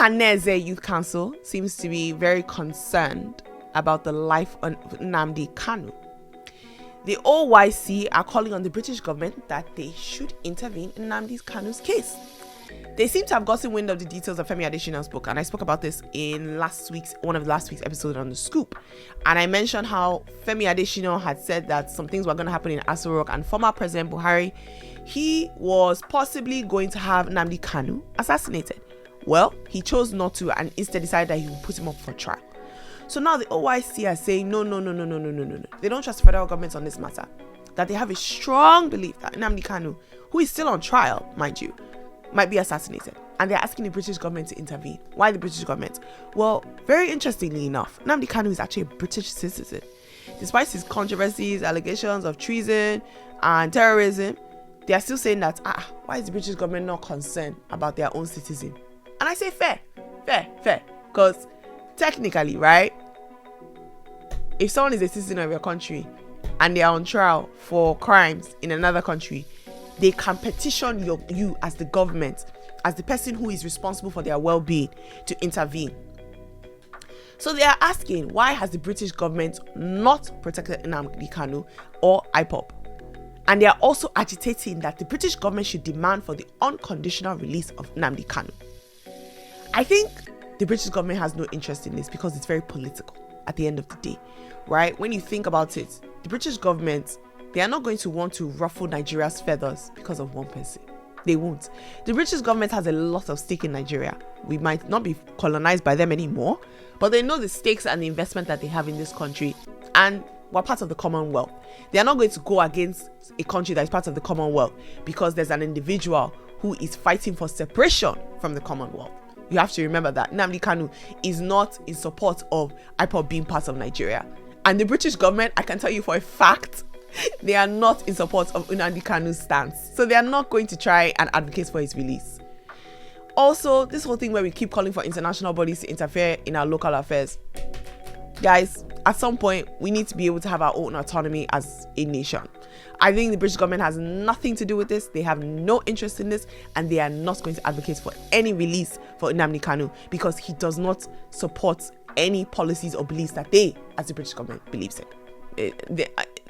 Ohanaeze Youth Council seems to be very concerned about the life of NNAMDI Kanu. The OYC are calling on the British government that they should intervene in NNAMDI Kanu's case. They seem to have gotten wind of the details of Femi Adesina's book, and I spoke about this in one of last week's episodes on the Scoop. And I mentioned how Femi Adesina had said that some things were going to happen in Aso Rock, and former President Buhari, he was possibly going to have NNAMDI Kanu assassinated. Well, he chose not to, and instead decided that he would put him up for trial. So now the OYC are saying no. They don't trust the federal government on this matter. That they have a strong belief that NNAMDI Kanu, who is still on trial, mind you, might be assassinated. And they're asking the British government to intervene. Why the British government? Well, very interestingly enough, NNAMDI Kanu is actually a British citizen. Despite his controversies, allegations of treason and terrorism, they are still saying that, why is the British government not concerned about their own citizen? And I say fair. Because technically, right, if someone is a citizen of your country and they are on trial for crimes in another country, they can petition you as the government, as the person who is responsible for their well-being, to intervene. So they are asking, why has the British government not protected NNAMDI Kanu or IPOB? And they are also agitating that the British government should demand for the unconditional release of NNAMDI Kanu. I think the British government has no interest in this because it's very political at the end of the day, right? When you think about it, the British government, they are not going to want to ruffle Nigeria's feathers because of one person. They won't. The British government has a lot of stake in Nigeria. We might not be colonized by them anymore, but they know the stakes and the investment that they have in this country, and we're part of the Commonwealth. They are not going to go against a country that is part of the Commonwealth because there's an individual who is fighting for separation from the Commonwealth. You have to remember that NNAMDI Kanu is not in support of IPOB being part of Nigeria. And the British government, I can tell you for a fact, they are not in support of NNAMDI Kanu's stance. So they are not going to try and advocate for his release. Also, this whole thing where we keep calling for international bodies to interfere in our local affairs. Guys, at some point, we need to be able to have our own autonomy as a nation. I think the British government has nothing to do with this. They have no interest in this, and they are not going to advocate for any release for NNAMDI Kanu because he does not support any policies or beliefs that they, as the British government, believes in. The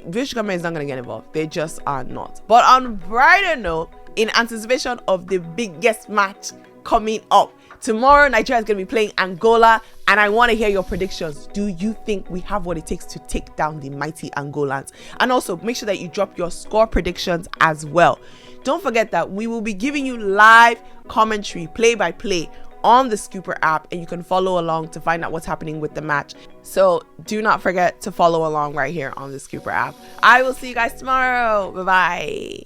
British government is not going to get involved. They just are not. But on brighter note, in anticipation of the biggest match coming up, tomorrow Nigeria is going to be playing Angola, and I want to hear your predictions. Do you think we have what it takes to take down the mighty Angolans? And also make sure that you drop your score predictions as well. Don't forget that we will be giving you live commentary, play by play, on the Scooper app, and you can follow along to find out what's happening with the match. So do not forget to follow along right here on the Scooper app. I will see you guys tomorrow. Bye bye.